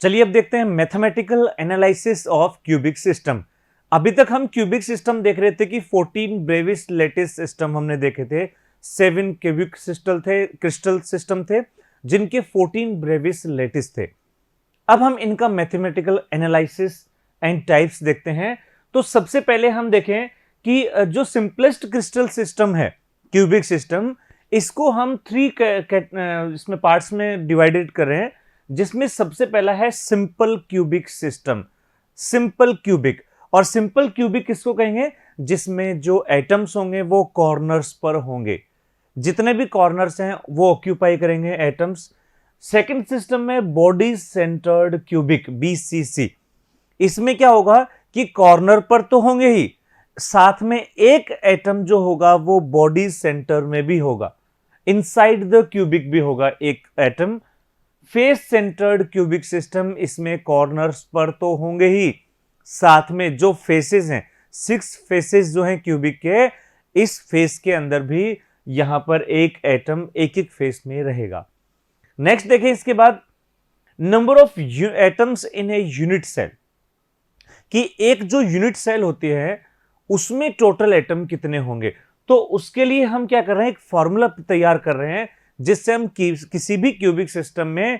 चलिए अब देखते हैं mathematical analysis of cubic system. अभी तक हम क्यूबिक सिस्टम देख रहे थे कि 14 ब्रेविस लेटिस सिस्टम हमने देखे थे, 7 क्यूबिक क्रिस्टल सिस्टम थे जिनके 14 ब्रेविस लेटिस थे। अब हम इनका मैथमेटिकल एनालिसिस एंड टाइप्स देखते हैं। तो सबसे पहले हम देखें कि जो सिंपलेस्ट क्रिस्टल सिस्टम है क्यूबिक सिस्टम, इसको हम 3 इसमें पार्ट्स में डिवाइडेड कर रहे हैं, जिसमें सबसे पहला है simple cubic system. Simple cubic, और सिंपल क्यूबिक किसको कहेंगे? जिसमें जो एटम्स होंगे वो कॉर्नर्स पर होंगे, जितने भी कॉर्नर्स हैं वो ऑक्यूपाई करेंगे एटम्स। सेकंड सिस्टम में बॉडी सेंटर्ड क्यूबिक, बीसीसी। इसमें क्या होगा कि कॉर्नर पर तो होंगे ही, साथ में एक एटम जो होगा वो बॉडी सेंटर में भी होगा, इनसाइड द क्यूबिक भी होगा एक atom. Face centred cubic system, इसमें कॉर्नर्स पर तो होंगे ही, साथ में जो फेसेस हैं, 6 फेसेस जो हैं क्यूबिक के, इस फेस के अंदर भी यहां पर एक एटम एक एक फेस में रहेगा। नेक्स्ट देखें इसके बाद number of atoms in a unit cell, कि एक जो यूनिट सेल होती है उसमें टोटल एटम कितने होंगे। तो उसके लिए हम क्या कर रहे हैं, एक फॉर्मूला तैयार कर रहे हैं जिससे हम किसी भी क्यूबिक सिस्टम में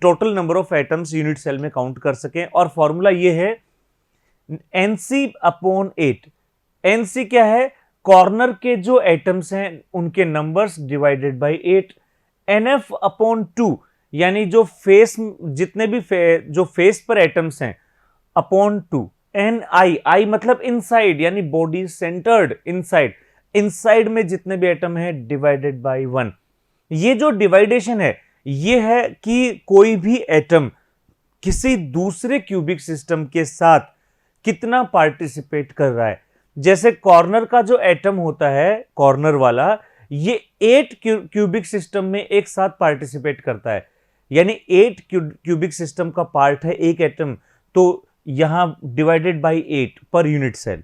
total number of atoms unit cell में काउंट कर सकें। और फॉर्मूला ये है NC/8। NC क्या है? कॉर्नर के जो एटम्स हैं उनके नंबर्स डिवाइडेड बाय 8। NF/2 यानी जो फेस, जितने भी जो फेस पर एटम्स हैं, अपॉन 2। NI मतलब इनसाइड, यानी बॉडी सेंटर्ड इनसाइड, इनसाइड में जितने भी एटम है डिवाइडेड बाय 1। ये जो डिवाइडेशन है ये है कि कोई भी एटम किसी दूसरे क्यूबिक सिस्टम के साथ कितना पार्टिसिपेट कर रहा है। जैसे कॉर्नर का जो एटम होता है, कॉर्नर वाला, ये 8 क्यूबिक सिस्टम में एक साथ पार्टिसिपेट करता है, यानी 8 क्यूबिक सिस्टम का पार्ट है एक एटम, तो यहां divided by 8 per unit cell.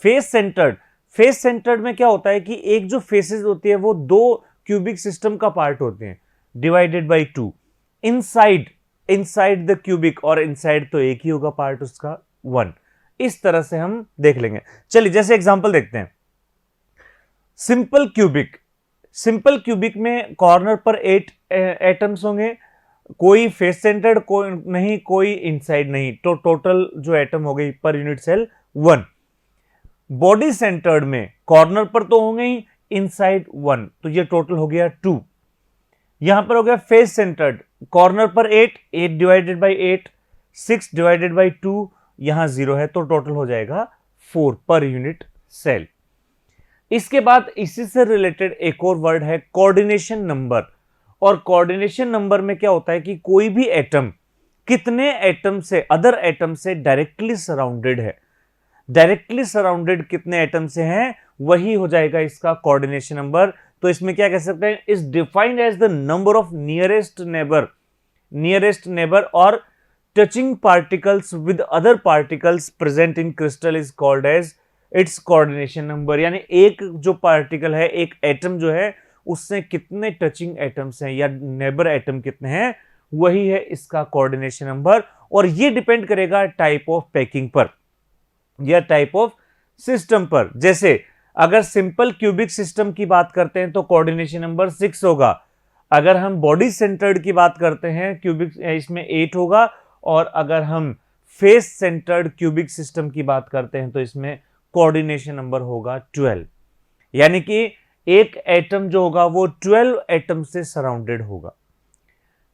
Face centred, face centred में क्या होता है कि एक जो फेसेस होती है वो 2 क्यूबिक सिस्टम का पार्ट होते हैं, divided by 2। Inside, inside the cubic, और इनसाइड तो एक ही होगा पार्ट उसका, 1। इस तरह से हम देख लेंगे। चलिए जैसे एग्जांपल देखते हैं। सिंपल क्यूबिक, सिंपल क्यूबिक में कॉर्नर पर 8 एटम्स होंगे, कोई फेस सेंटर्ड कोई नहीं, कोई इनसाइड नहीं, तो टोटल जो एटम हो गई per unit cell 1। Body centred में कॉर्नर पर तो होंगे ही, इनसाइड 1, तो ये टोटल हो गया 2। यहां पर हो गया फेस सेंटर्ड, कॉर्नर पर 8 डिवाइडेड बाय 8, 6 डिवाइडेड बाय 2, यहां 0 है, तो टोटल हो जाएगा 4 पर यूनिट सेल। इसके बाद इसी से रिलेटेड एक और वर्ड है कोऑर्डिनेशन नंबर। और कोऑर्डिनेशन नंबर में क्या होता है कि कोई भी एटम कितने एटम से, अदर एटम से डायरेक्टली सराउंडेड है, डायरेक्टली सराउंडेड कितने एटम से हैं, वही हो जाएगा इसका कोऑर्डिनेशन नंबर। तो इसमें क्या कह सकते हैं, is defined as the number of nearest neighbour, nearest neighbour और touching particles with other particles present in crystal is called as its coordination number. यानी एक जो पार्टिकल है, एक एटम जो है, उससे कितने टचिंग एटम्स हैं या नेबर एटम कितने हैं, वही है इसका कोऑर्डिनेशन नंबर। और ये डिपेंड करेगा टाइप ऑफ पैकिंग पर या टाइप ऑफ सिस्टम पर। जैसे अगर सिंपल क्यूबिक सिस्टम की बात करते हैं तो कोऑर्डिनेशन नंबर 6 होगा। अगर हम बॉडी सेंटर्ड की बात करते हैं क्यूबिक, इसमें 8 होगा। और अगर हम फेस सेंटर्ड क्यूबिक सिस्टम की बात करते हैं तो इसमें कोऑर्डिनेशन नंबर होगा 12। यानी कि एक एटम जो होगा वो 12 एटम से सराउंडेड होगा।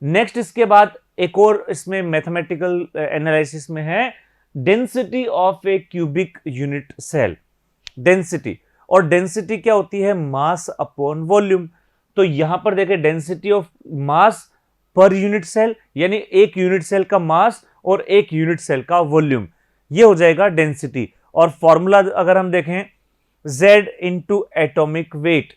नेक्स्ट इसके बाद एक और इसमें मैथमेटिकल एनालिसिस में है density of a cubic unit cell. Density, और डेंसिटी क्या होती है, मास अपॉन वॉल्यूम। तो यहां पर देखें डेंसिटी ऑफ मास पर यूनिट सेल, यानी एक यूनिट सेल का मास और एक यूनिट सेल का वॉल्यूम, ये हो जाएगा डेंसिटी। और फॉर्मूला अगर हम देखें, Z into atomic weight.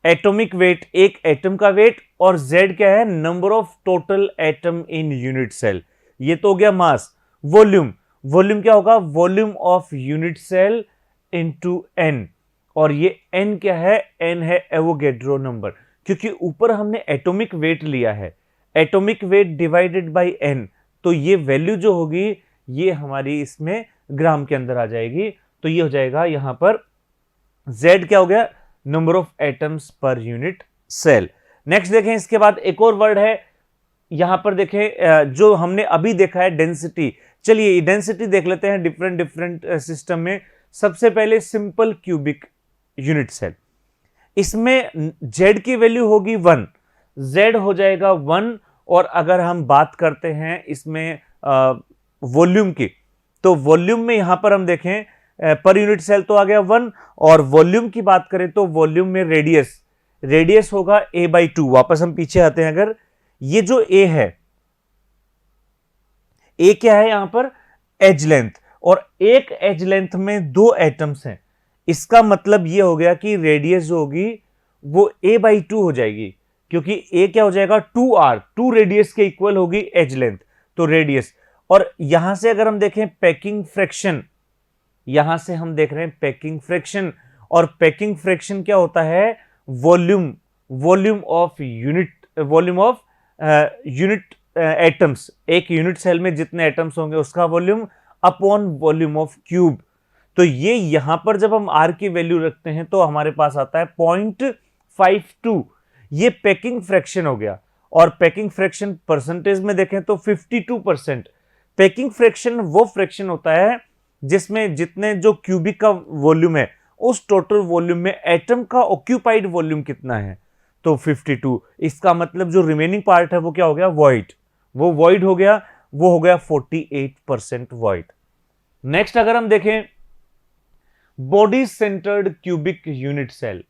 Atomic weight एक एटम का वेट, और Z क्या है, number of total atom in unit cell. ये तो हो गया मास। वॉल्यूम, वॉल्यूम क्या होगा, volume of unit cell into n, और ये n क्या है, n है एवोगैड्रो नंबर, क्योंकि ऊपर हमने एटॉमिक वेट लिया है, atomic weight divided by n, तो ये वैल्यू जो होगी ये हमारी इसमें ग्राम के अंदर आ जाएगी। तो ये हो जाएगा यहां पर Z क्या हो गया, number of atoms per unit cell. Next देखें, इसके बाद एक और वर्ड है यहां पर देखें, जो हमने अभी देखा है डेंसिटी। चलिए डेंसिटी देख लेते हैं डिफरेंट डिफरेंट सिस्टम में। सबसे पहले सिंपल क्यूबिक यूनिट सेल, इसमें Z की वैल्यू होगी 1, Z हो जाएगा 1। और अगर हम बात करते हैं इसमें वॉल्यूम की, तो वॉल्यूम में यहां पर हम देखें पर यूनिट सेल तो आ गया 1, और वॉल्यूम की बात करें तो वॉल्यूम में रेडियस होगा a/2। वापस हम पीछे आते हैं, अगर ये जो a है, a क्या है यहां पर, एज लेंथ, और एक एज लेंथ में 2 एटम्स हैं। इसका मतलब ये हो गया कि रेडियस जो होगी वो a/2 हो जाएगी, क्योंकि a क्या हो जाएगा 2r, 2 रेडियस के इक्वल होगी एज लेंथ, तो रेडियस। और यहां से अगर हम देखें पैकिंग फ्रैक्शन, यहां से हम देख रहे हैं पैकिंग फ्रैक्शन, और पैकिंग फ्रैक्शन क्या होता है, वॉल्यूम ऑफ यूनिट एटम्स, एक यूनिट सेल में जितने एटम्स होंगे उसका volume upon volume of cube. तो ये यहां पर जब हम r की वैल्यू रखते हैं तो हमारे पास आता है 0.52, ये पैकिंग फ्रैक्शन हो गया। और पैकिंग फ्रैक्शन परसेंटेज में देखें तो 52%। पैकिंग फ्रैक्शन वो फ्रैक्शन होता है जिसमें जितने जो क्यूबिक का वॉल्यूम है उस टोटल वॉल्यूम में एटम का ऑक्यूपाइड वॉल्यूम कितना है, तो 52। इसका मतलब जो रिमेनिंग पार्ट है वो क्या हो गया, वॉइड, वो वॉइड हो गया, वो हो गया 48% वॉइड। नेक्स्ट अगर हम देखें body centred cubic unit cell,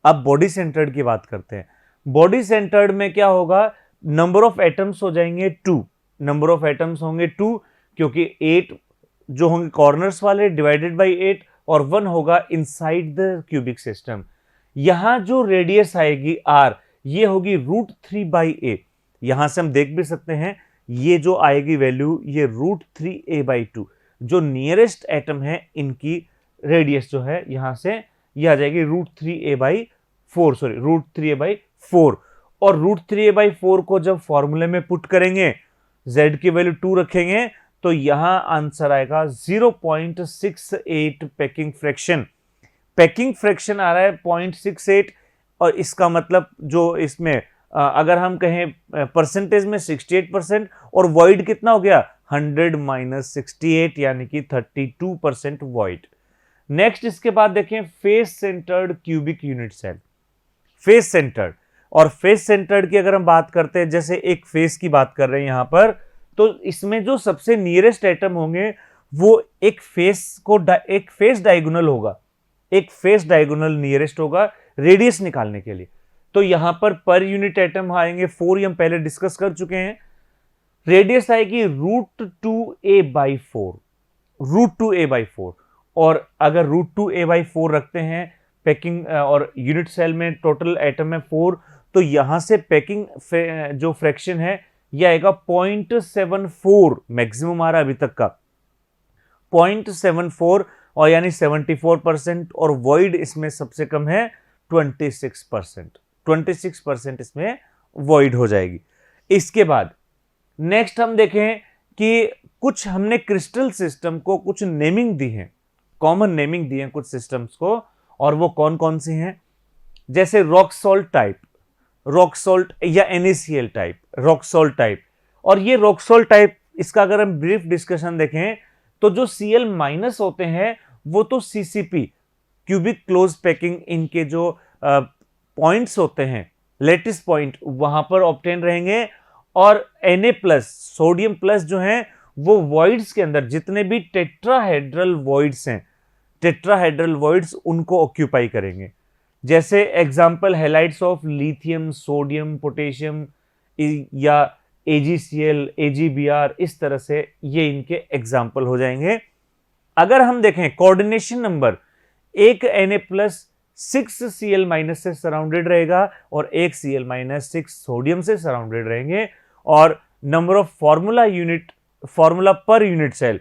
अब बॉडी सेंटर्ड की बात करते हैं। बॉडी सेंटर्ड में क्या होगा, नंबर ऑफ एटम्स हो जाएंगे 2, नंबर ऑफ एटम्स होंगे 2, क्योंकि 8 जो होंगे कॉर्नर्स वाले डिवाइडेड बाय 8, और 1 होगा इनसाइड द क्यूबिक सिस्टम। यहां जो रेडियस आएगी r, ये होगी √3/a। यहां से हम देख भी सकते हैं ये जो आएगी वैल्यू, ये √3a/2, जो नियरेस्ट एटम है इनकी रेडियस जो है यहां से ये आ जाएगी √3a/4। और √3a/4 को जब फॉर्मूले में पुट करेंगे, z की वैल्यू 2 रखेंगे, तो यहां आंसर आएगा 0.68 पैकिंग फ्रैक्शन। पैकिंग फ्रैक्शन आ रहा है 0.68, और इसका मतलब जो इसमें अगर हम कहें परसेंटेज में 68%, और वॉइड कितना हो गया 100 - 68, यानी कि 32% वॉइड। नेक्स्ट इसके बाद देखें face centred cubic unit cell. Face centred, और फेस सेंटर्ड की अगर हम बात करते हैं, जैसे एक फेस की बात कर रहे हैं यहां पर, तो इसमें जो सबसे नियरेस्ट एटम होंगे वो एक फेस डायगोनल होगा, एक फेस डायगोनल नियरेस्ट होगा रेडियस निकालने के लिए। तो यहां पर यूनिट एटम आएंगे 4, हम पहले डिस्कस कर चुके हैं। रेडियस आएगी √2a/4, और अगर √2a/4 रखते हैं पैकिंग और यूनिट सेल में टोटल एटम है 4, तो यहां से पैकिंग जो फ्रैक्शन है यह आएगा 0.74, मैक्सिमम आ रहा है अभी तक का 0.74, और यानी 74%, और वॉइड इसमें सबसे कम है 26% इसमें वॉइड हो जाएगी। इसके बाद नेक्स्ट हम देखें कि कुछ हमने क्रिस्टल सिस्टम को कुछ नेमिंग दी है, कॉमन नेमिंग दी है कुछ सिस्टम्स को, और वो कौन कौन सी हैं, जैसे rock salt type, rock salt, या NaCl type, rock salt type. और ये रॉक सॉल्ट टाइप, इसका अगर हम ब्रीफ डिस्कशन देखें तो जो Cl- होते हैं वो तो CCP क्यूबिक क्लोज पैकिंग, इनके जो पॉइंट्स होते हैं लेटिस पॉइंट वहां पर ऑब्टेन रहेंगे, और Na+ सोडियम प्लस जो हैं वो वॉइड्स के अंदर जितने भी टेट्राहेड्रल वॉइड्स हैं, टेट्राहेड्रल वॉइड्स उनको ऑक्यूपाई करेंगे। जैसे example halides of lithium, sodium, potassium, या AgCl, AgBr, इस तरह से ये इनके एग्जाम्पल हो जाएंगे। अगर हम देखें कोऑर्डिनेशन नंबर, एक Na+ 6 Cl- से सराउंडेड रहेगा, और एक Cl- सोडियम से सराउंडेड रहेंगे, और number of formula per unit cell,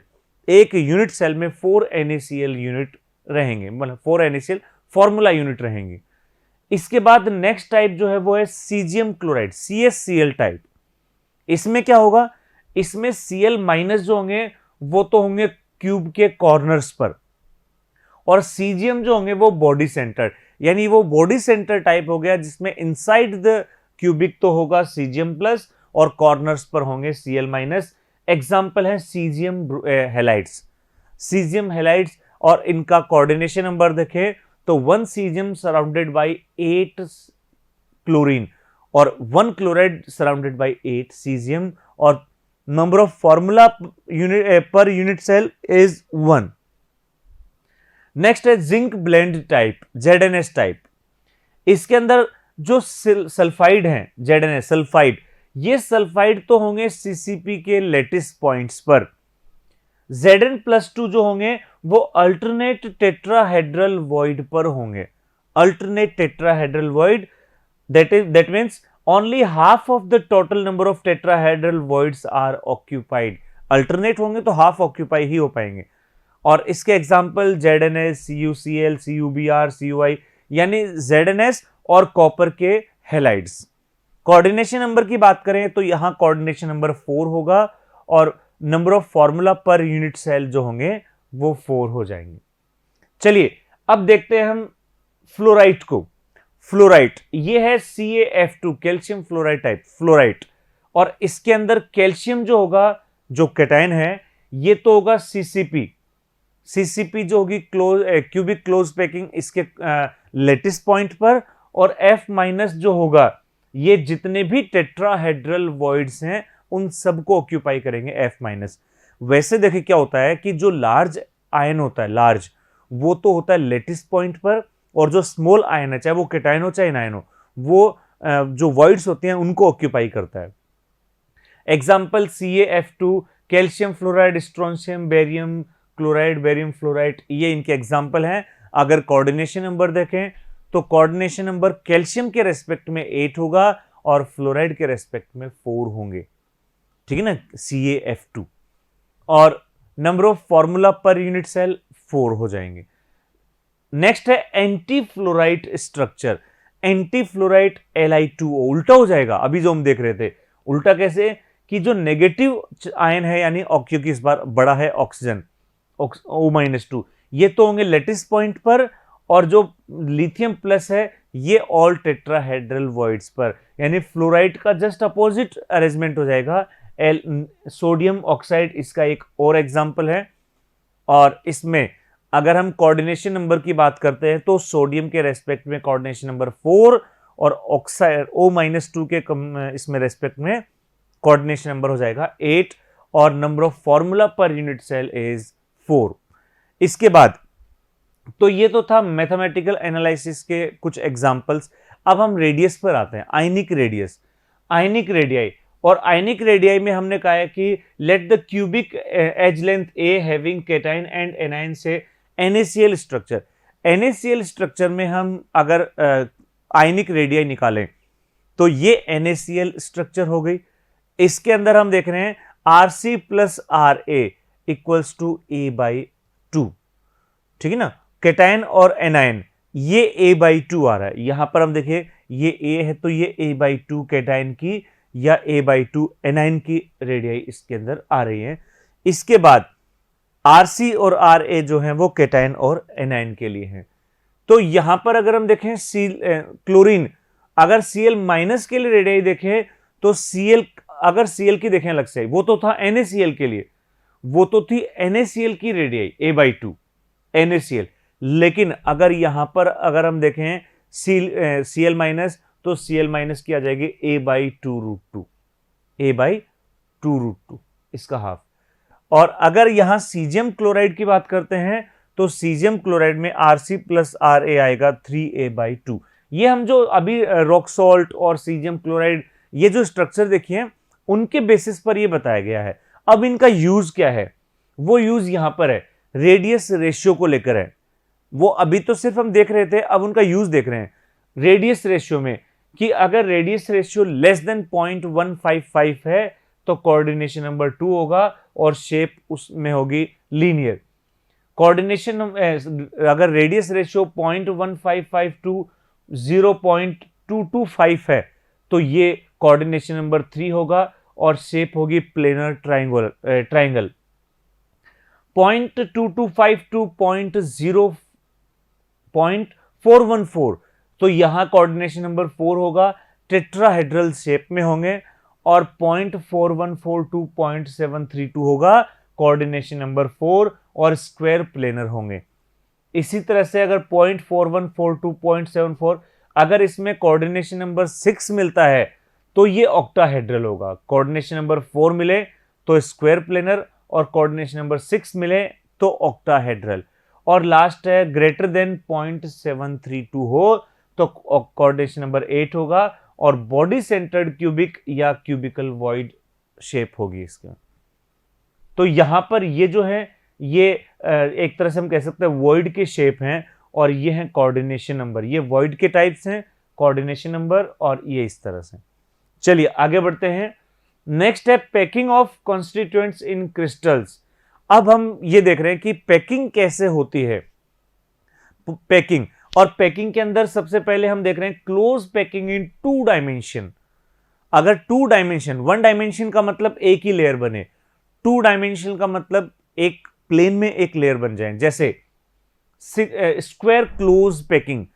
एक यूनिट सेल में 4 NaCl यूनिट रहेंगे, मतलब 4 NaCl फॉर्मूला यूनिट रहेंगे। इसके बाद नेक्स्ट टाइप जो है वो है सीजियम क्लोराइड, CaCl टाइप। इसमें क्या होगा, इसमें Cl माइनस जो होंगे वो तो होंगे क्यूब के कॉर्नर्स पर, और सीजियम जो होंगे वो बॉडी सेंटर, यानी वो बॉडी सेंटर टाइप हो गया जिसमें इनसाइड द क्यूबिक तो होगा सीजियम प्लस और कॉर्नर्स पर होंगे Cl माइनस। एग्जाम्पल है सीजियम हेलाइड्स, सीजियम हेलाइड्स, और इनका कोऑर्डिनेशन नंबर देखें तो 1 सीजियम सराउंडेड बाय 8 क्लोरीन और 1 क्लोराइड सराउंडेड बाय 8 सीजियम, और number of formula unit per unit cell is 1। Next है zinc blende type, ZnS type. इसके अंदर जो सल्फाइड हैं, ZnS सल्फाइड, ये सल्फाइड तो होंगे CCP के लेटिस पॉइंट्स पर। Zn+2 जो होंगे वो अल्टरनेट टेट्राहेड्रल वॉइड पर होंगे, alternate tetrahedral void, that means only half of the total number of tetrahedral voids are occupied। Alternate होंगे तो हाफ ऑक्यूपाई ही हो पाएंगे। और इसके example ZnS, CuCl, CuBr, CuI, यानी ZnS और कॉपर के हेलाइड्स। कोऑर्डिनेशन नंबर की बात करें तो यहां कोऑर्डिनेशन नंबर 4 होगा और number of formula per unit cell जो होंगे वो 4 हो जाएंगे। चलिए अब देखते हैं हम फ्लोराइड को। फ्लोराइड ये है CaF2, calcium fluoride type fluoride, और इसके अंदर कैल्शियम जो होगा, जो कैटायन है, ये तो होगा CCP जो होगी क्यूबिक क्लोज पैकिंग इसके लेटिस पॉइंट पर, और F माइनस जो होगा ये जितने भी टेट्राहेड्रल वॉइड्स हैं उन सबको ऑक्यूपाई करेंगे F माइनस। वैसे देखिए क्या होता है कि जो लार्ज आयन होता है, लार्ज, वो तो होता है लेटिस पॉइंट पर, और जो स्मॉल आयन है, चाहे वो कैटायन हो चाहे एनायन हो, वो जो वॉइड्स होती हैं उनको ऑक्यूपाई करता है। Example CaF2, calcium fluoride, strontium, barium chloride, barium fluoride, ये इनके एग्जाम्पल हैं। अगर कोऑर्डिनेशन नंबर देखें तो कोऑर्डिनेशन नंबर कैल्शियम के रेस्पेक्ट में 8 होगा और फ्लोराइड के रेस्पेक्ट में 4 होंगे, ठीक है ना, CaF2, और number of formula per unit cell 4 हो जाएंगे। नेक्स्ट है anti fluoride structure. Anti fluoride Li2O, उल्टा हो जाएगा अभी जो हम देख रहे थे। उल्टा कैसे कि जो नेगेटिव आयन है, यानी क्योंकि इस बार बड़ा है ऑक्सीजन O-2, ये तो होंगे लेटिस पॉइंट पर, और जो लिथियम प्लस है ये ऑल टेट्राहेड्रल वॉइड्स पर, यानी फ्लोराइड का जस्ट अपोजिट अरेंजमेंट हो जाएगा। सोडियम ऑक्साइड इसका एक और एग्जांपल है। और इसमें अगर हम कोऑर्डिनेशन नंबर की बात करते हैं तो सोडियम के रेस्पेक्ट में कोऑर्डिनेशन नंबर 4 और ऑक्साइड O-2 के इसमें रेस्पेक्ट में कोऑर्डिनेशन नंबर हो जाएगा 8, और number of formula per unit cell is 4। इसके बाद तो ये तो था मैथमेटिकल एनालिसिस के कुछ एग्जांपल्स। अब हम रेडियस पर आते हैं, आयनिक रेडियस, आयनिक रेडियाई। और आयनिक रेडियाई में हमने कहा है कि let the cubic edge length A having cation and anion से NaCl स्ट्रक्चर। NaCl स्ट्रक्चर में हम अगर आयनिक रेडियाई निकालें तो ये NaCl स्ट्रक्चर हो गई। इसके अंदर हम देख रहे हैं Rc plus Ra equals to A/2, ठीक है ना, कैटायन और एनायन, ये A/2 आ रहा है। यहां पर हम देखें ये A है तो ये A/2 कैटायन की या A/2 एनायन की रेडियाई इसके अंदर आ रही है। इसके बाद Rc और Ra जो है वो कैटायन और एनायन के लिए हैं। तो यहां पर अगर हम देखें क्लोरीन, अगर Cl माइनस के लिए रेडियाई देखें तो Cl, अगर Cl की देखें अलग से, वो तो था NaCl के लिए, वो तो थी NaCl की रेडियाई A/2 NaCl। लेकिन अगर यहां पर अगर हम देखें Cl माइनस तो Cl माइनस की आ जाएगी A/2√2, A/2√2 इसका हाफ। और अगर यहां सीजियम क्लोराइड की बात करते हैं तो सीजियम क्लोराइड में Rc प्लस Ra आएगा 3A/2। ये हम जो अभी रॉक सॉल्ट और सीजियम क्लोराइड ये जो स्ट्रक्चर देखिए उनके बेसिस पर ये बताया गया है। अब इनका यूज क्या है, वो यूज यहां पर है, रेडियस रेशियो को लेकर है। वो अभी तो सिर्फ हम देख रहे थे, अब उनका यूज देख रहे हैं रेडियस रेशियो में, कि अगर रेडियस रेशियो लेस देन 0.155 है तो कोऑर्डिनेशन नंबर 2 होगा और शेप उसमें होगी लीनियर। कोऑर्डिनेशन अगर रेडियस रेशियो 0.155 टू 0.225 है तो ये कोऑर्डिनेशन नंबर 3 होगा, और शेप होगी प्लेनर ट्राइंगल। 0.2252 0.414, तो यहां कोऑर्डिनेशन नंबर 4 होगा, टेट्राहेड्रल शेप में होंगे, और 0.4142 0.732 होगा कोऑर्डिनेशन नंबर 4 और स्क्वायर प्लेनर होंगे। इसी तरह से अगर 0.4142 0.74 अगर इसमें कोऑर्डिनेशन नंबर 6 मिलता है तो ये ऑक्टाहेड्रल होगा। कोऑर्डिनेशन नंबर 4 मिले तो स्क्वायर प्लेनर, और कोऑर्डिनेशन नंबर 6 मिले तो ऑक्टाहेड्रल, और लास्ट है ग्रेटर देन 0.732 हो तो कोऑर्डिनेशन नंबर 8 होगा, और बॉडी सेंटर्ड क्यूबिक या क्यूबिकल वॉइड शेप होगी इसका। तो यहां पर ये जो है ये एक तरह से हम कह सकते हैं वॉइड के शेप हैं, और ये हैं कोऑर्डिनेशन नंबर। ये वॉइड के टाइप्स हैं, कोऑर्डिनेशन नंबर, और ये इस तरह से। चलिए आगे बढ़ते हैं। नेक्स्ट है packing of constituents in crystals. अब हम ये देख रहे हैं कि पैकिंग कैसे होती है। पैकिंग, और पैकिंग के अंदर सबसे पहले हम देख रहे हैं क्लोज पैकिंग इन 2 डायमेंशन। अगर 2 डायमेंशन, 1 डायमेंशन का मतलब एक ही लेयर बने, 2 डायमेंशन का मतलब एक प्लेन में एक लेयर बन जाए, जैसे स्क्वायर क्लोज पैकिंग।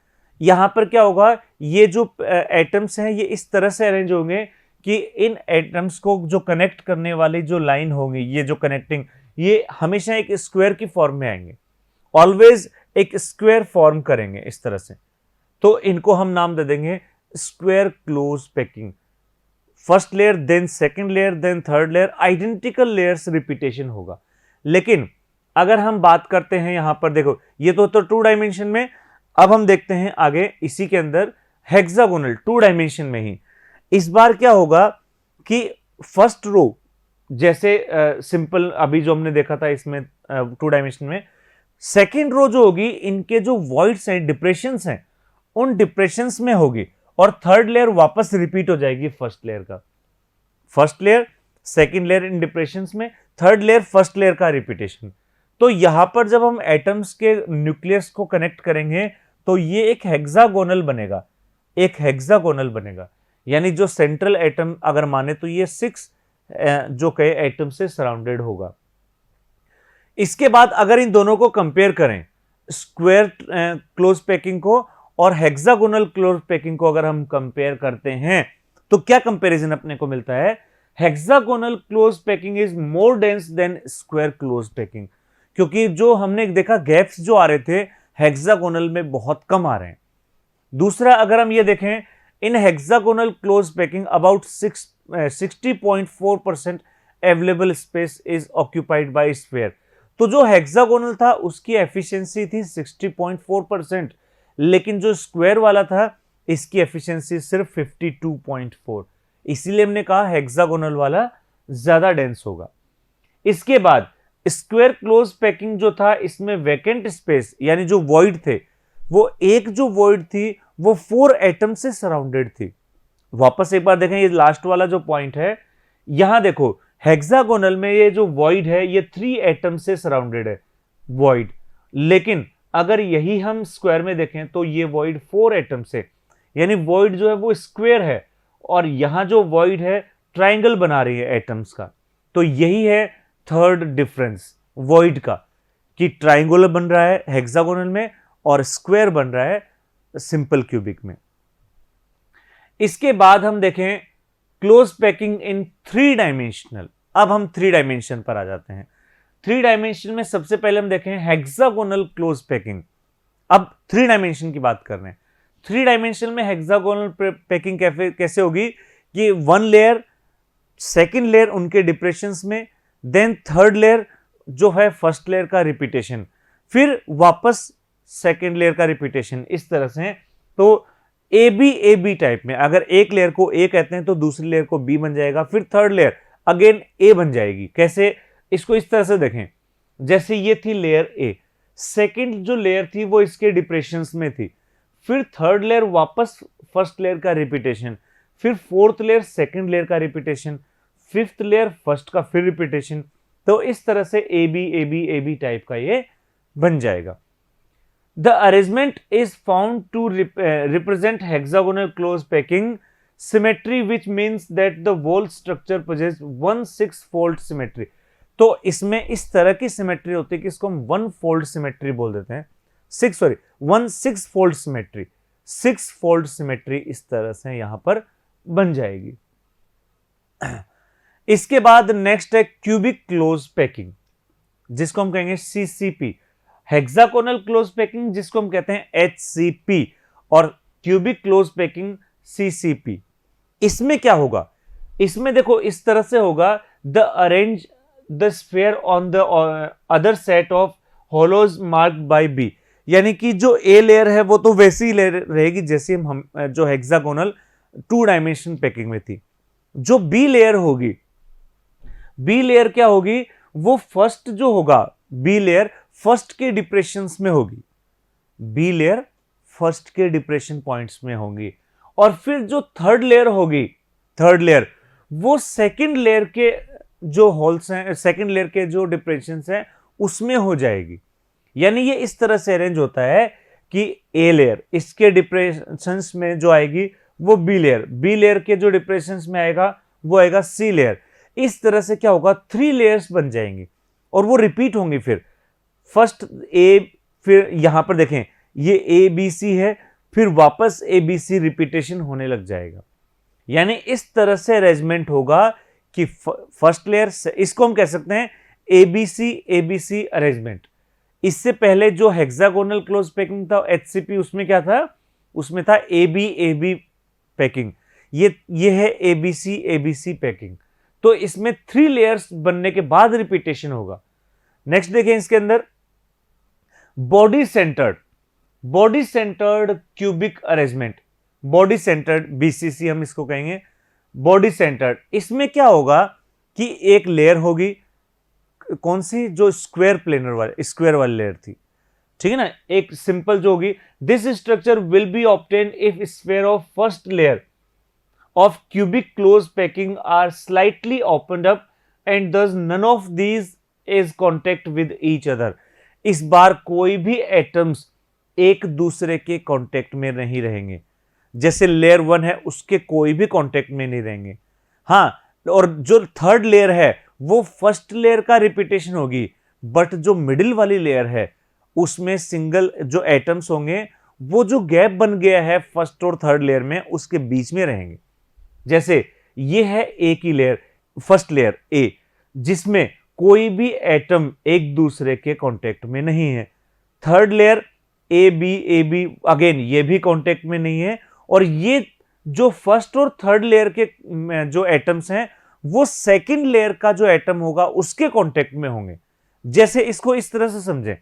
यहां पर क्या होगा, ये जो एटम्स हैं ये इस तरह से अरेंज होंगे कि इन एटम्स को जो कनेक्ट करने वाली जो लाइन होंगी, ये जो कनेक्टिंग, ये हमेशा एक स्क्वायर की फॉर्म में आएंगे, ऑलवेज एक स्क्वायर फॉर्म करेंगे इस तरह से। तो इनको हम नाम दे देंगे square close packing. First layer, then second layer, then third layer, identical layers repetition होगा। लेकिन अगर हम बात करते हैं यहां पर, देखो ये तो 2 डायमेंशन में, अब हम देखते हैं आगे इसी के अंदर हेक्सागोनल 2 डायमेंशन में ही। इस बार क्या होगा कि फर्स्ट रो, जैसे सिंपल अभी जो हमने देखा था इसमें 2 डायमेंशन में, सेकेंड रो जो होगी इनके जो वॉइड्स हैं, डिप्रेशंस हैं, उन डिप्रेशंस में होगी, और थर्ड लेयर वापस रिपीट हो जाएगी फर्स्ट लेयर का। First layer second layer in depressions में, थर्ड लेयर फर्स्ट लेयर का रिपीटेशन। तो यहां पर जब हम एटम्स के न्यूक्लियस को कनेक्ट करेंगे तो ये एक हेक्सागोनल बनेगा, एक हेक्सागोनल बनेगा, यानी जो सेंट्रल एटम अगर माने तो ये 6 जो कई एटम से सराउंडेड होगा। इसके बाद अगर इन दोनों को कंपेयर करें, स्क्वायर क्लोज पैकिंग को और हेक्सागोनल क्लोज पैकिंग को अगर हम कंपेयर करते हैं तो क्या कंपैरिजन अपने को मिलता है, hexagonal close packing is more dense then square close packing, क्योंकि जो हमने देखा गैप्स जो आ रहे थे हेक्सागोनल में बहुत कम आ रहे हैं। दूसरा अगर हम ये देखें, in hexagonal close packing about 60.4% available space is occupied by sphere. तो जो हेक्सागोनल था उसकी एफिशिएंसी थी 60.4%, लेकिन जो स्क्वायर वाला था इसकी एफिशिएंसी सिर्फ 52.4, इसीलिए हमने कहा हेक्सागोनल वाला ज्यादा डेंस होगा। इसके बाद स्क्वायर क्लोज पैकिंग जो था, इसमें वैकेंट स्पेस यानी जो वॉइड थे, वो एक जो वॉइड थी वो 4 एटम से सराउंडेड थी। वापस एक बार देखें, ये लास्ट वाला जो पॉइंट है, यहां देखो हेक्सागोनल में ये जो वॉइड है ये 3 एटम से सराउंडेड है वॉइड, लेकिन अगर यही हम स्क्वायर में देखें तो ये वॉइड 4 एटम से, यानी वॉइड जो है वो स्क्वायर है, और यहां जो वॉइड है ट्राइंगल बना रही है एटम्स का। तो यही है थर्ड डिफरेंस वॉइड का, कि ट्राइंगुलर बन रहा है हेक्सागोनल में और स्क्वायर बन रहा है सिंपल क्यूबिक में। इसके बाद हम देखें क्लोज पैकिंग इन 3 डायमेंशनल। अब हम 3 डायमेंशन पर आ जाते हैं। 3 डायमेंशन में सबसे पहले हम देखें हेक्सागोनल क्लोज पैकिंग। अब 3 डायमेंशन की बात कर रहे हैं। 3 डायमेंशन में हेक्सागोनल पैकिंग कैसे होगी कि 1 लेयर, सेकेंड लेयर उनके डिप्रेशंस में, देन थर्ड लेयर जो है फर्स्ट लेयर का रिपीटेशन, फिर वापस सेकेंड लेयर का रिपीटेशन, इस तरह से। तो ए बी टाइप में अगर एक लेयर को ए कहते हैं तो दूसरी लेयर को बी बन जाएगा, फिर थर्ड लेयर अगेन ए बन जाएगी। कैसे, इसको इस तरह से देखें, जैसे ये थी लेयर ए, सेकेंड जो लेयर थी वो इसके डिप्रेशंस में थी, फिर थर्ड लेयर वापस फर्स्ट लेयर का रिपीटेशन, फिर फोर्थ लेयर सेकेंड लेयर का रिपीटेशन, फिफ्थ लेयर फर्स्ट का फिर रिपीटेशन। तो इस तरह से ए बी टाइप का ये बन जाएगा। The arrangement is found to represent hexagonal close packing symmetry which means that the whole structure possess 1/6 fold symmetry. तो इसमें इस तरह की सिमेट्री होती है कि इसको हम 1 फोल्ड सिमेट्री बोल देते हैं। 1/6 फोल्ड सिमेट्री, 6 फोल्ड सिमेट्री इस तरह से यहां पर बन जाएगी। इसके बाद नेक्स्ट है क्यूबिक क्लोज पैकिंग, जिसको हम कहेंगे सीसीपी। हेक्सागोनल क्लोज पैकिंग जिसको हम कहते हैं एचसीपी, और क्यूबिक क्लोज पैकिंग सीसीपी। इसमें क्या होगा, इसमें देखो इस तरह से होगा, the arrange the sphere on the other set of holes marked by B. यानी कि जो ए लेयर है वो तो वैसी ही लेयर रहेगी जैसे हम जो हेक्सागोनल 2 डायमेंशन पैकिंग में थी। जो बी लेयर होगी, बी लेयर क्या होगी, वो फर्स्ट जो होगा, बी लेयर फर्स्ट के डिप्रेशंस में होगी, बी लेयर फर्स्ट के डिप्रेशन पॉइंट्स में होंगी। और फिर जो थर्ड लेयर होगी, थर्ड लेयर वो सेकंड लेयर के जो होल्स हैं, सेकंड लेयर के जो डिप्रेशंस हैं उसमें हो जाएगी। यानी ये इस तरह से अरेंज होता है कि ए लेयर इसके डिप्रेशंस में जो आएगी वो बी लेयर, बी लेयर के जो डिप्रेशंस में आएगा वो आएगा सी लेयर। इस तरह से क्या होगा, 3 लेयर्स बन जाएंगी और वो रिपीट होंगी। फिर फर्स्ट ए, फिर यहां पर देखें ये ए बी सी है, फिर वापस ए बी सी रिपीटेशन होने लग जाएगा। यानी इस तरह से अरेंजमेंट होगा कि फर्स्ट लेयर, इसको हम कह सकते हैं एबीसी अरेंजमेंट। इससे पहले जो हेक्सागोनल क्लोज पैकिंग था एचसीपी, उसमें क्या था, उसमें था एबी पैकिंग। ये है एबीसी पैकिंग। तो इसमें 3 लेयर्स बनने के बाद रिपीटेशन होगा। नेक्स्ट देखें इसके अंदर body centred cubic arrangement, body centred BCC हम इसको कहेंगे, बॉडी सेंटर्ड। इसमें क्या होगा कि एक लेयर होगी, कौन सी, जो स्क्वायर प्लेनर वाले, स्क्वायर वाली लेयर थी, ठीक है ना, एक सिंपल जो होगी। This structure will be obtained if sphere of first layer of cubic close packing are slightly opened up and thus none of these is contact with each other. इस बार कोई भी एटम्स एक दूसरे के कांटेक्ट में नहीं रहेंगे। जैसे लेयर 1 है उसके कोई भी कांटेक्ट में नहीं रहेंगे। हाँ, और जो थर्ड लेयर है वो फर्स्ट लेयर का रिपीटेशन होगी, बट जो मिडिल वाली लेयर है उसमें सिंगल जो एटम्स होंगे वो जो गैप बन गया है फर्स्ट और थर्ड लेयर में उसके बीच में रहेंगे। जैसे ये है ए की लेयर, फर्स्ट लेयर ए, जिसमें कोई भी एटम एक दूसरे के कांटेक्ट में नहीं है। Third layer A B again ये भी कांटेक्ट में नहीं है। और ये जो फर्स्ट और थर्ड लेयर के जो एटम्स हैं वो सेकंड लेयर का जो एटम होगा उसके कांटेक्ट में होंगे। जैसे इसको इस तरह से समझें,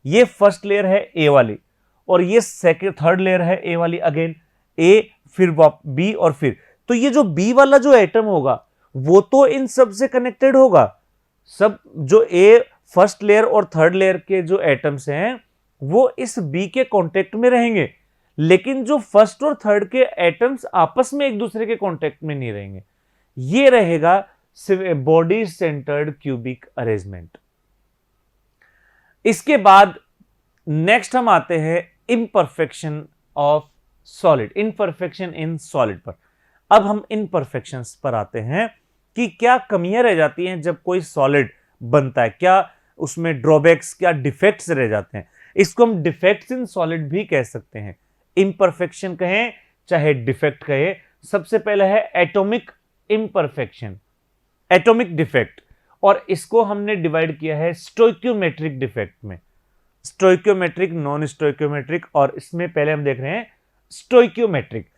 ये फर्स्ट लेयर है ए वाली और ये सेकंड थर्ड लेयर है ए वाली, अगेन ए फिर बी और फिर, तो ये जो बी वाला जो एटम होगा वो तो इन सब से कनेक्टेड होगा। सब जो ए फर्स्ट लेयर और थर्ड लेयर के जो एटम्स हैं वो इस बी के कांटेक्ट में रहेंगे, लेकिन जो फर्स्ट और थर्ड के एटम्स आपस में एक दूसरे के कांटेक्ट में नहीं रहेंगे। ये रहेगा बॉडी सेंटर्ड क्यूबिक अरेंजमेंट। इसके बाद नेक्स्ट हम आते हैं imperfection of solid, imperfection in solid पर। अब हम इम्परफेक्शंस पर आते हैं कि क्या कमियां रह जाती हैं जब कोई सॉलिड बनता है, क्या उसमें ड्रॉबैक्स, क्या डिफेक्ट्स रह जाते हैं। इसको हम डिफेक्ट्स इन सॉलिड भी कह सकते हैं, इम्परफेक्शन कहें चाहे डिफेक्ट कहें। सबसे पहले है एटॉमिक इम्परफेक्शन, एटॉमिक डिफेक्ट, और इसको हमने डिवाइड किया है स्टोइकियोमेट्रिक डिफेक्ट में, स्टोइकियोमेट्रिक, नॉन स्टोइकियोमेट्रिक, और इसमें पहले हम देख रहे हैं स्टोइकियोमेट्रिक।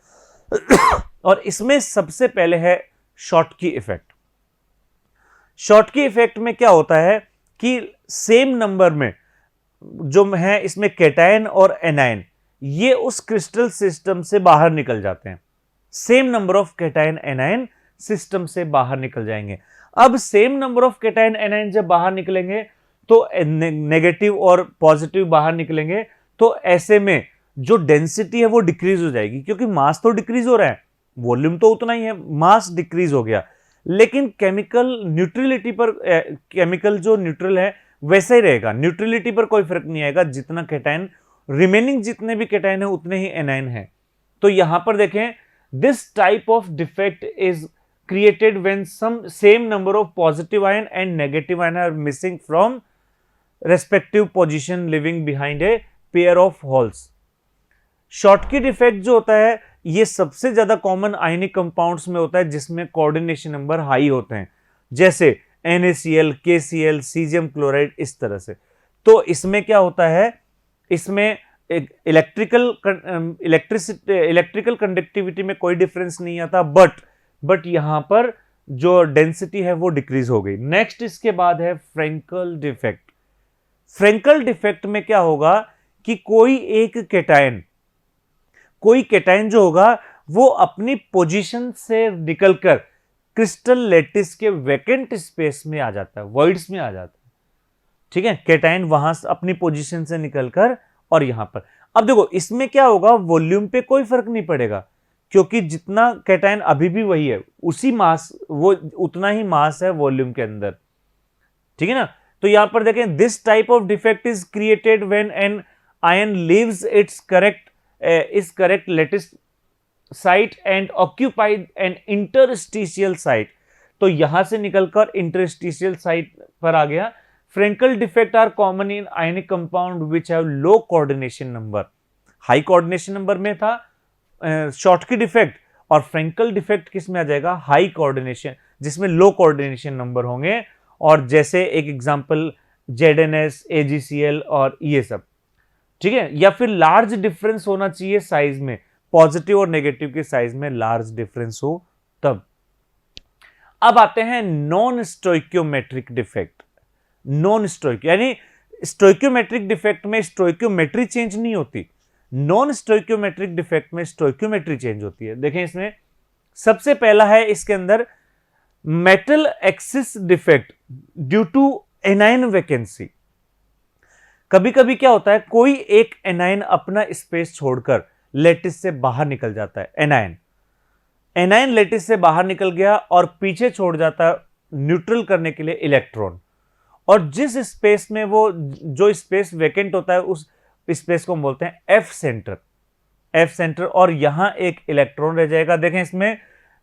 और इसमें सबसे पहले है शॉटकी इफेक्ट। शॉटकी इफेक्ट में क्या होता है कि सेम नंबर में जो है इसमें कैटायन और एनायन, ये उस क्रिस्टल सिस्टम से बाहर निकल जाते हैं। Same number of cation anion system से बाहर निकल जाएंगे। अब same number of cation anion जब बाहर निकलेंगे तो नेगेटिव और पॉजिटिव बाहर निकलेंगे, तो ऐसे में जो डेंसिटी है वो डिक्रीज हो जाएगी, क्योंकि मास तो डिक्रीज हो रहा है, वॉल्यूम तो उतना ही है, मास डिक्रीज हो गया। लेकिन केमिकल न्यूट्रलिटी पर, केमिकल जो न्यूट्रल है वैसा ही रहेगा, न्यूट्रलिटी पर कोई फर्क नहीं आएगा। जितना कैटायन, रिमेनिंग जितने भी कैटायन है उतने ही एनायन है। तो यहां पर देखें this type of defect is created when some same number of positive ion and negative ion are missing from respective position leaving behind a pair of holes. Schottky defect जो होता है ये सबसे ज्यादा कॉमन आयनिक कंपाउंड्स में होता है जिसमें कोऑर्डिनेशन नंबर हाई होते हैं, जैसे NaCl, KCl, सीजियम क्लोराइड, इस तरह से। तो इसमें क्या होता है, इसमें इलेक्ट्रिकल कंडक्टिविटी में कोई डिफरेंस नहीं आता, बट यहां पर जो डेंसिटी है वो डिक्रीज हो गई। नेक्स्ट इसके बाद है फ्रेंकल डिफेक्ट। फ्रेंकल डिफेक्ट में क्या होगा कि कोई केटायन जो होगा वो अपनी पोजीशन से निकलकर क्रिस्टल लैटिस के वैकेंट स्पेस में आ जाता है, वॉइड्स में आ जाता है। ठीक है, केटायन वहां से अपनी पोजीशन से निकलकर, और यहां पर अब देखो इसमें क्या होगा, वॉल्यूम पे कोई फर्क नहीं पड़ेगा क्योंकि जितना केटायन अभी भी वही है, उसी मास, वो उतना ही मास है वॉल्यूम के अंदर। ठीक है ना। तो यहां पर देखें, this type of defect is created when an ion leaves its correct lattice site and occupied an interstitial site. तो यहां से निकलकर इंटरस्टिशियल साइट पर आ गया। Frenkel defect are common in ionic compound which have low coordination number. High coordination number में था Schottky defect, और फ्रेंकल डिफेक्ट किस में आ जाएगा, हाई कोऑर्डिनेशन, जिसमें लो कोऑर्डिनेशन नंबर होंगे। और जैसे एक एग्जांपल ZnS, AgCl और ये सब। ठीक है, या फिर लार्ज डिफरेंस होना चाहिए साइज में, पॉजिटिव और नेगेटिव के साइज में लार्ज डिफरेंस हो तब। अब आते हैं non stoichiometric defect. Non stoic यानी स्टोइक्योमेट्रिक डिफेक्ट में स्टोइक्योमेट्री चेंज नहीं होती, नॉन स्टोइक्योमेट्रिक डिफेक्ट में स्टोइक्योमेट्री चेंज होती है। देखें इसमें सबसे पहला है इसके अंदर metal excess defect due to anion vacancy. कभी कभी क्या होता है, कोई एक एनाइन अपना स्पेस छोड़कर लेटिस से बाहर निकल जाता है। एनाइन लेटिस से बाहर निकल गया और पीछे छोड़ जाता है न्यूट्रल करने के लिए इलेक्ट्रॉन, और जिस स्पेस में वो जो स्पेस वैकेंट होता है उस स्पेस को हम बोलते हैं एफ सेंटर, और यहां एक इलेक्ट्रॉन रह जाएगा। देखें इसमें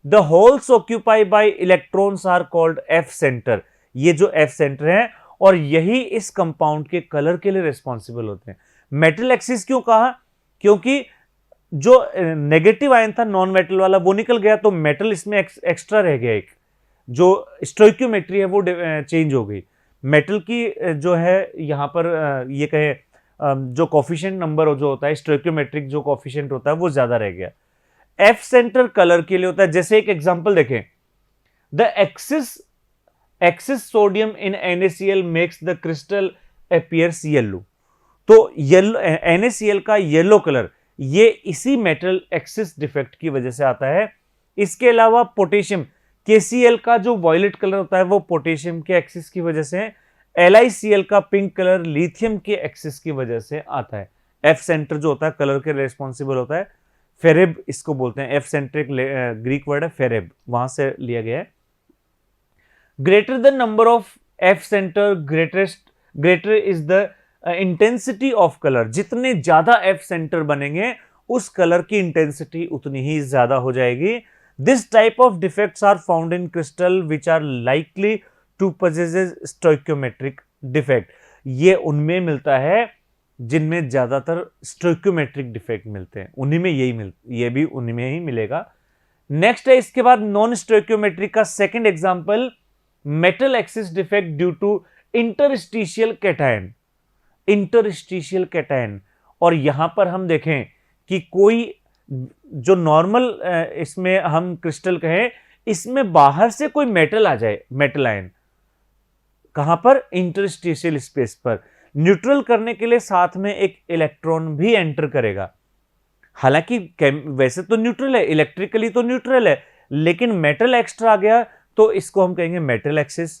the holes occupy by electrons are called F centre. ये जो एफ सेंटर है, और यही इस कंपाउंड के कलर के लिए रिस्पॉन्सिबल होते हैं। मेटल एक्सिस क्यों कहा, क्योंकि जो नेगेटिव आयन था नॉन मेटल वाला वो निकल गया, तो मेटल इसमें एक्स्ट्रा रह गया, एक जो स्टोइक्योमेट्री है वो चेंज हो गई। मेटल की जो है यहां पर ये कहे जो कोफिशिएंट नंबर जो होता है, स्टोइक्योमेट्रिक जो कोफिशिएंट होता है वो ज्यादा रह गया। एफ सेंटर कलर के लिए होता है। जैसे एक एग्जांपल देखें, the axis sodium in NaCl makes the crystal appears yellow. तो येलो NaCl का येलो कलर ये इसी मेटल एक्सिस डिफेक्ट की वजह से आता है। इसके अलावा पोटेशियम KCl का जो वॉयलेट कलर होता है वो पोटेशियम के एक्सिस की वजह से, LiCl का पिंक कलर लिथियम के एक्सिस की वजह से आता है। एफ सेंटर जो होता है कलर के रिस्पॉन्सिबल होता है, फेरेब इसको बोलते हैं। एफ सेंटर एक ग्रीक वर्ड है फेरेब, वहां से लिया गया है। Greater the number of F centre greater is the intensity of colour. जितने ज्यादा एफ सेंटर बनेंगे उस कलर की इंटेंसिटी उतनी ही ज्यादा हो जाएगी। This type of defects are found in crystal which are likely to possess stoichiometric defect. ये उनमें मिलता है जिनमें ज्यादातर स्टोइक्योमेट्रिक डिफेक्ट मिलते हैं, उन्हीं में ये भी उन्हीं में ही मिलेगा। नेक्स्ट है इसके बाद नॉन स्टोइक्योमेट्रिक का second example, metal excess defect due to interstitial cation. और यहां पर हम देखें कि कोई जो नॉर्मल इसमें हम क्रिस्टल कहें, इसमें बाहर से कोई मेटल आ जाए, मेटल आयन कहां पर, इंटरस्टिशियल स्पेस पर, न्यूट्रल करने के लिए साथ में एक इलेक्ट्रॉन भी एंटर करेगा। हालांकि वैसे तो न्यूट्रल है, इलेक्ट्रिकली तो न्यूट्रल है, लेकिन मेटल एक्स्ट्रा आ गया तो इसको हम कहेंगे मेटल एक्सिस।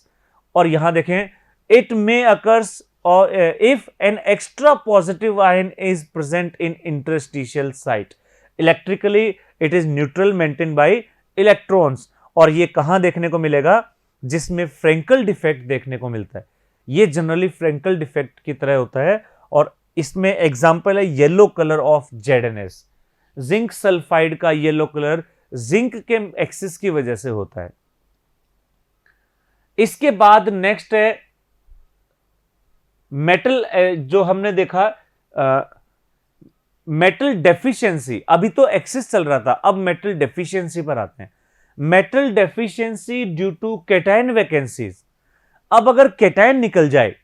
और यहां देखें, इट मे अकर्स और if an extra positive ion is present in interstitial site, electrically it is neutral maintain by electrons. और ये कहां देखने को मिलेगा, जिसमें फ्रेंकल डिफेक्ट देखने को मिलता है। ये जनरली फ्रेंकल डिफेक्ट की तरह होता है, और इसमें एग्जांपल है yellow colour of ZnS। Zinc sulphide का येलो कलर जिंक के एक्सिस की वजह से होता है। इसके बाद नेक्स्ट है मेटल, जो हमने देखा मेटल डेफिशिएंसी। अभी तो एक्सिस चल रहा था, अब मेटल डेफिशिएंसी पर आते हैं। Metal deficiency due to cation vacancies. अब अगर कैटायन निकल जाए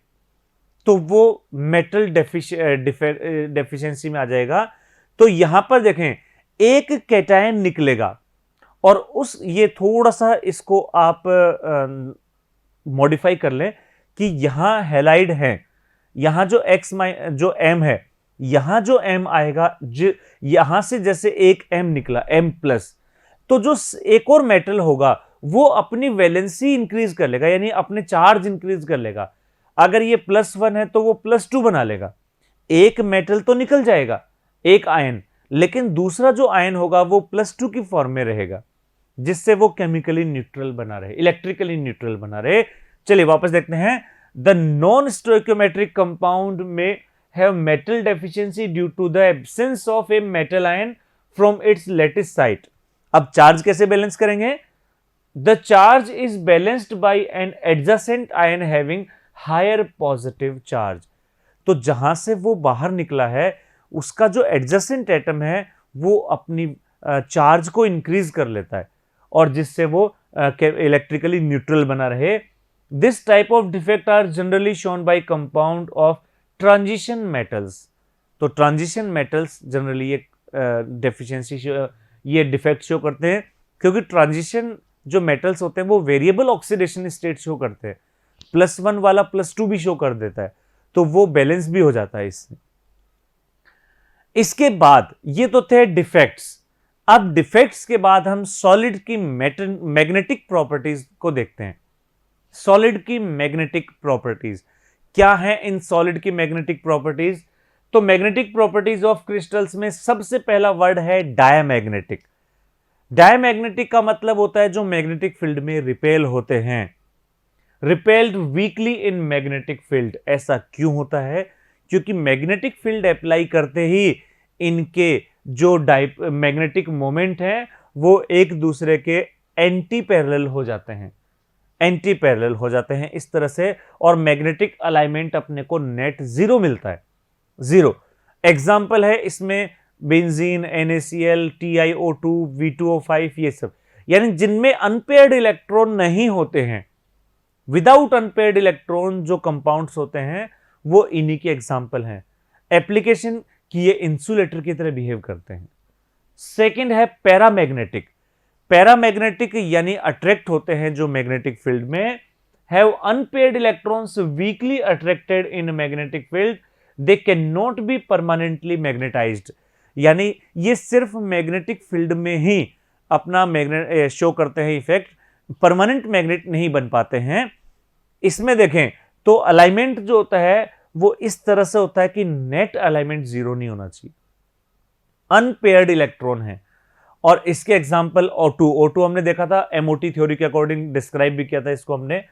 तो वो मेटल डेफिशिएंसी में आ जाएगा। तो यहां पर देखें, एक कैटायन निकलेगा और उस, ये थोड़ा सा इसको आप मॉडिफाई कर लें कि यहां हैलाइड है, यहां जो जो m है, यहां जो m आएगा, यहां से जैसे एक m निकला m प्लस, तो जो एक और मेटल होगा वो अपनी वैलेंसी इंक्रीज कर लेगा, यानी अपने चार्ज इंक्रीज कर लेगा। अगर ये +1 है तो वो +2 बना लेगा। एक मेटल तो निकल जाएगा, एक आयन, लेकिन दूसरा जो आयन होगा वो +2 की फॉर्म में रहेगा, जिससे वो केमिकली न्यूट्रल बना रहे, इलेक्ट्रिकली न्यूट्रल बना रहे। चलिए वापस देखते हैं। द नॉन स्टोइकियोमेट्रिक कंपाउंड में have metal deficiency due to the absence of a metal ion from its lattice site. अब चार्ज कैसे बैलेंस करेंगे? The charge is balanced by an adjacent ion having higher positive charge. तो जहां से वो बाहर निकला है उसका जो एडजेसेंट एटम है वो अपनी चार्ज को इंक्रीज कर लेता है, और जिससे वो इलेक्ट्रिकली न्यूट्रल बना रहे। This type of defect are generally shown by compound of transition metals. तो ट्रांजिशन मेटल्स जनरली ये डेफिशिएंसी, ये डिफेक्ट शो करते हैं, क्योंकि ट्रांजिशन जो मेटल्स होते हैं वो वेरिएबल ऑक्सीडेशन स्टेट शो करते हैं। +1 वाला +2 भी शो कर देता है, तो वो बैलेंस भी हो जाता है इससे। इसके बाद ये तो थे डिफेक्ट्स। अब डिफेक्ट्स के बाद हम सॉलिड की मैग्नेटिक प्रॉपर्टीज को देखते हैं। सॉलिड की मैग्नेटिक प्रॉपर्टीज क्या है? इन सॉलिड की मैग्नेटिक प्रॉपर्टीज, तो मैग्नेटिक प्रॉपर्टीज ऑफ क्रिस्टल्स में सबसे पहला वर्ड है डायमैग्नेटिक। डायमैग्नेटिक का मतलब होता है जो मैग्नेटिक फील्ड में रिपेल होते हैं। रिपेल्ड वीकली इन मैग्नेटिक फील्ड। ऐसा क्यों होता है? क्योंकि मैग्नेटिक फील्ड अप्लाई करते ही इनके जो मैग्नेटिक मोमेंट है वो एक दूसरे के एंटी पैरेलल हो जाते हैं, एंटी पैरेलल हो जाते हैं इस तरह से, और मैग्नेटिक अलाइनमेंट अपने को नेट जीरो मिलता है, जीरो। एग्जाम्पल है इसमें बेंजीन, NaCl, TiO2, V2O5, ये सब, यानी जिनमें अनपेयर्ड इलेक्ट्रॉन नहीं होते हैं, विदाउट अनपेयर्ड इलेक्ट्रॉन जो कंपाउंड्स होते हैं वो इन्हीं के एग्जाम्पल हैं। एप्लीकेशन कि ये इंसुलेटर की तरह बिहेव करते हैं। सेकंड है पैरामैग्नेटिक। पैरामैग्नेटिक यानी अट्रैक्ट होते हैं जो मैग्नेटिक फील्ड में, have unpaired electrons weekly attracted in magnetic field, they can not be permanently magnetised. यानी ये सिर्फ मैग्नेटिक फील्ड में ही अपना मैग्नेट शो करते हैं इफेक्ट, परमानेंट मैग्नेट नहीं बन पाते हैं। इसमें देखें तो अलाइनमेंट जो होता है वो इस तरह से होता है कि नेट अलाइनमेंट जीरो नहीं होना चाहिए, अनपेयर्ड इलेक्ट्रॉन है। और इसके एग्जांपल O2 हमने देखा था, MOT थ्योरी के अकॉर्डिंग डिस्क्राइब भी किया था इसको हमने।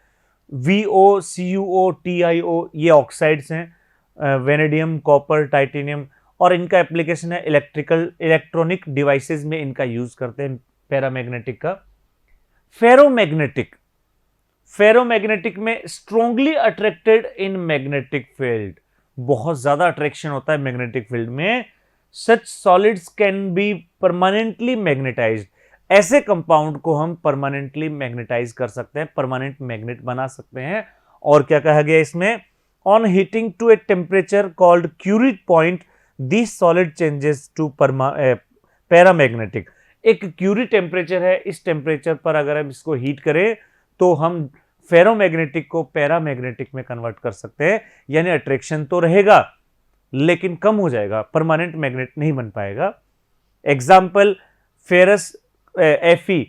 VO, CuO, TiO ये ऑक्साइड्स हैं, वेनेडियम, कॉपर, टाइटेनियम, और इनका एप्लीकेशन है इलेक्ट्रॉनिक डिवाइसेस में इनका यूज करते हैं पैरामैग्नेटिक का। फेरोमैग्नेटिक, फेरोमैग्नेटिक में strongly attracted in magnetic field, बहुत ज्यादा अट्रैक्शन होता है मैग्नेटिक फील्ड में। Such solids can be permanently magnetized. ऐसे कंपाउंड को हम परमानेंटली मैग्नेटाइज कर सकते हैं, परमानेंट मैग्नेट बना सकते हैं। और क्या कहा गया इसमें? On heating to a temperature called Curie point this solid changes to paramagnetic. एक क्यूरी टेम्परेचर है, इस टेम्परेचर पर अगर हम इसको हीट करें तो हम फेरोमैग्नेटिक को पैरामैग्नेटिक में कन्वर्ट कर सकते हैं। यानी अट्रैक्शन तो रहेगा लेकिन कम हो जाएगा, परमानेंट मैग्नेट नहीं बन पाएगा। एग्जाम्पल फेरस, Fe,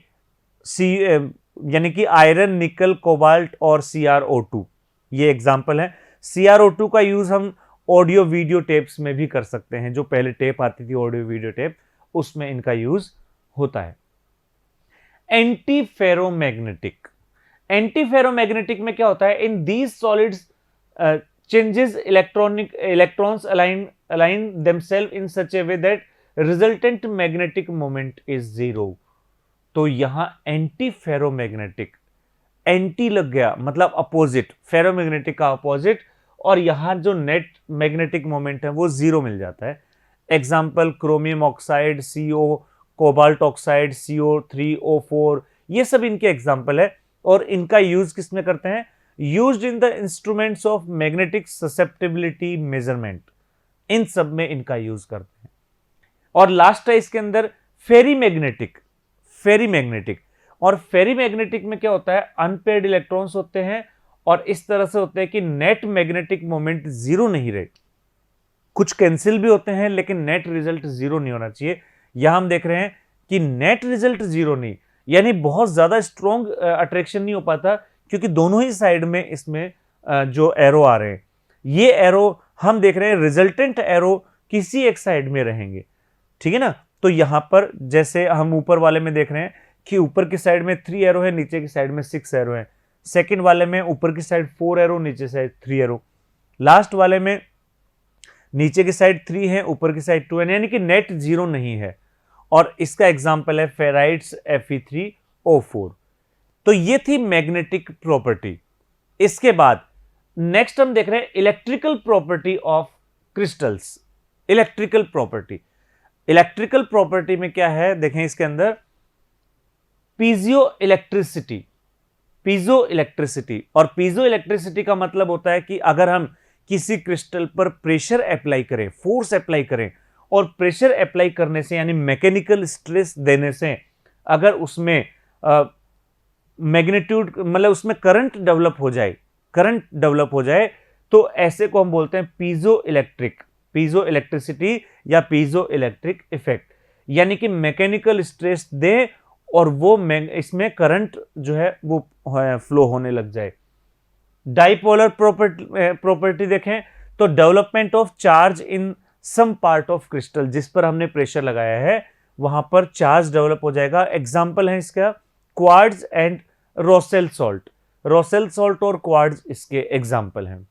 यानी कि आयरन, निकल, कोबाल्ट और CrO2, ये एग्जाम्पल है। CrO2 का यूज हम ऑडियो वीडियो टेप्स में भी कर सकते हैं, जो पहले टेप आती थी ऑडियो वीडियो टेप, उसमें इनका यूज होता है। एंटी फेरोमैग्नेटिक, एंटी फेरोमैग्नेटिक में क्या होता है? In these solids changes electrons align themselves in such a way that resultant magnetic moment is zero। तो यहां एंटी फेरोमैग्नेटिक, एंटी लग गया मतलब अपोजिट, फेरोमैग्नेटिक का अपोजिट, और यहां जो नेट मैग्नेटिक मोमेंट है वो जीरो मिल जाता है। Example chromium oxide, CO, cobalt oxide, CO3O4, ये सब इनके एग्जाम्पल है। और इनका यूज किस में करते हैं? Used in the instruments of magnetic susceptibility measurement, इन सब में इनका यूज करते हैं। और लास्ट है इसके अंदर फेरी मैग्नेटिक, फेरी मैग्नेटिक। और फेरी मैग्नेटिक में क्या होता है? अनपेयर्ड इलेक्ट्रॉन्स होते हैं और इस तरह से होते हैं कि नेट मैग्नेटिक मोमेंट जीरो नहीं रहे, कुछ कैंसिल भी होते हैं लेकिन नेट रिजल्ट जीरो नहीं होना चाहिए। यहां हम देख रहे हैं कि नेट रिजल्ट जीरो नहीं, यानी बहुत ज्यादा स्ट्रॉन्ग अट्रैक्शन नहीं हो पाता, क्योंकि दोनों ही साइड में इसमें जो एरो आ रहे हैं, ये एरो हम देख रहे हैं रिजल्टेंट एरो किसी एक साइड में रहेंगे, ठीक है ना। तो यहां पर जैसे हम ऊपर वाले में देख रहे हैं कि ऊपर की साइड में 3 एरो है, नीचे की साइड में 6 एरो है। सेकंड वाले में ऊपर की साइड 4 एरो, नीचे साइड 3 एरो। लास्ट वाले में नीचे की साइड 3 है, ऊपर की साइड 2 है, यानी कि नेट जीरो नहीं है। और इसका एग्जांपल है फेराइट्स Fe3O4। तो ये थी मैग्नेटिक प्रॉपर्टी। इसके बाद नेक्स्ट हम देख रहे हैं electrical property of crystals. Electrical property, electrical property में क्या है देखें, इसके अंदर पीजियो इलेक्ट्रिसिटी, पीजो इलेक्ट्रिसिटी। और पीजो इलेक्ट्रिसिटी का मतलब होता है कि अगर हम किसी क्रिस्टल पर प्रेशर अप्लाई करें, फोर्स अप्लाई करें, और प्रेशर अप्लाई करने से यानी मैकेनिकल स्ट्रेस देने से अगर उसमें मैग्नीट्यूड मतलब उसमें करंट डेवलप हो जाए, करंट डेवलप हो जाए, तो ऐसे को हम बोलते हैं पीजो इलेक्ट्रिक, पीजो इलेक्ट्रिसिटी या पीजो इलेक्ट्रिक इफेक्ट। यानी कि मैकेनिकल स्ट्रेस दे और वो इसमें करंट जो है वो फ्लो होने लग जाए। डाइपोलर प्रॉपर्टी देखें तो development of charge in some part of crystal, जिस पर हमने प्रेशर लगाया है वहां पर चार्ज डेवलप हो जाएगा। एग्जांपल है इसका quartz and Rosell salt, Rosell salt और क्वार्ट्ज इसके एग्जांपल हैं।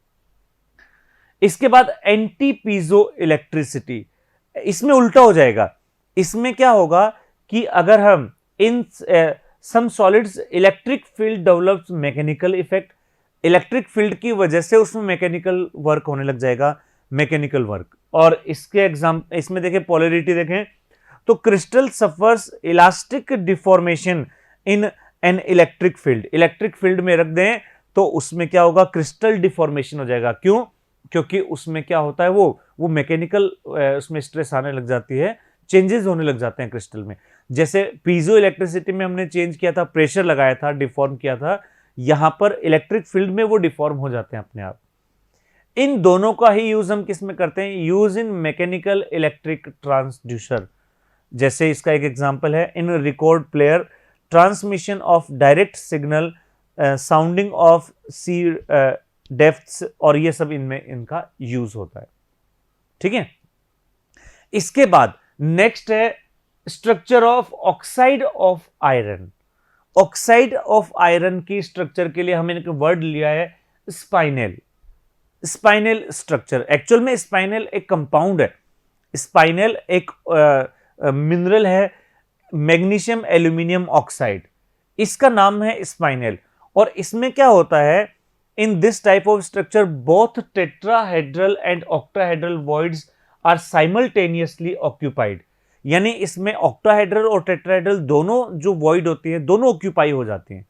इसके बाद एंटी पीजो इलेक्ट्रिसिटी, इसमें उल्टा हो जाएगा। इसमें क्या होगा कि अगर हम in some solids electric field develops mechanical effect, electric field की वजह से उसमें मैकेनिकल वर्क होने लग जाएगा, मैकेनिकल वर्क। और इसके एग्जाम्पल इसमें देखें, पोलैरिटी देखें तो crystal suffers elastic deformation in an electric field, electric field में रख दें तो उसमें क्या होगा? क्रिस्टल डिफॉर्मेशन हो जाएगा। क्यों? क्योंकि उसमें क्या होता है, वो मैकेनिकल उसमें स्ट्रेस आने लग जाती है, चेंजेस होने लग जाते हैं क्रिस्टल में। जैसे पीजो इलेक्ट्रिसिटी में हमने चेंज किया था, प्रेशर लगाया था, डिफॉर्म किया था, यहां पर इलेक्ट्रिक फील्ड में वो डिफॉर्म हो जाते हैं अपने आप। इन दोनों का ही यूज हम किस में करते हैं? Use in mechanical electric transducer. जैसे इसका एक एग्जांपल है in record player, transmission of direct signal, sounding of sea depths, और ये सब इनमें इनका यूज होता है, ठीक है। इसके बाद नेक्स्ट है structure of oxide of iron. Oxide of iron की स्ट्रक्चर के लिए हमने एक वर्ड लिया है स्पाइनल, स्पाइनल स्ट्रक्चर। एक्चुअल में स्पाइनल एक कंपाउंड है, स्पाइनल एक मिनरल है, मैग्नीशियम एल्यूमिनियम ऑक्साइड, इसका नाम है स्पाइनल। और इसमें क्या होता है, in this type of structure both tetrahedral and octahedral voids are simultaneously occupied. यानी इसमें ऑक्टाहेड्रल और टेट्राहेड्रल दोनों जो वॉइड होती है दोनों ऑक्यूपाई हो जाती हैं।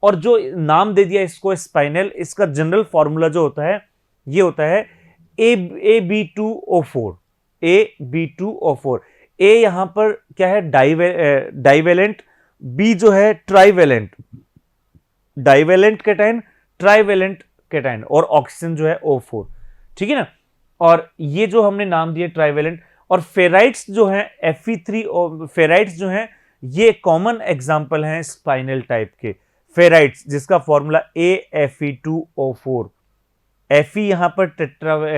और जो नाम दे दिया इसको स्पाइनल, इसका जनरल फॉर्मूला जो होता है ये होता है AB2O4, AB2O4। ए यहां पर क्या है? डाइवेलेंट, बी जो है trivalent, divalent cation, trivalent cation, और ऑक्सीजन जो है O4, ठीक है ना। और ये जो हमने नाम दिए ट्राइवेलेंट। और फेराइट्स जो हैं Fe3, फेराइट्स जो हैं ये कॉमन एग्जांपल हैं स्पाइनल टाइप के फेराइट्स, जिसका फॉर्मूला AFe2O4। Fe यहां पर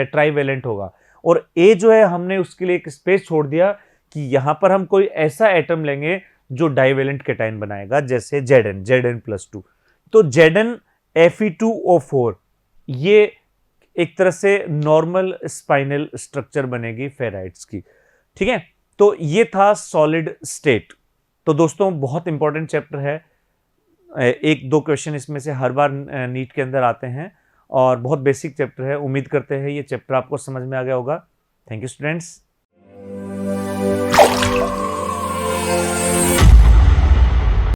ट्राइवेलेंट होगा, और A जो है हमने उसके लिए एक स्पेस छोड़ दिया कि यहां पर हम कोई ऐसा एटम लेंगे जो डाइवेलेंट कैटायन बनाएगा, जैसे Zn+2। तो Zn Fe2O4 ये एक तरह से नॉर्मल स्पाइनल स्ट्रक्चर बनेगी फेराइट्स की, ठीक है। तो ये था सॉलिड स्टेट। तो दोस्तों बहुत इंपॉर्टेंट चैप्टर है, एक दो क्वेश्चन इसमें से हर बार नीट के अंदर आते हैं और बहुत बेसिक चैप्टर है। उम्मीद करते हैं ये चैप्टर आपको समझ में आ गया होगा। Thank you students.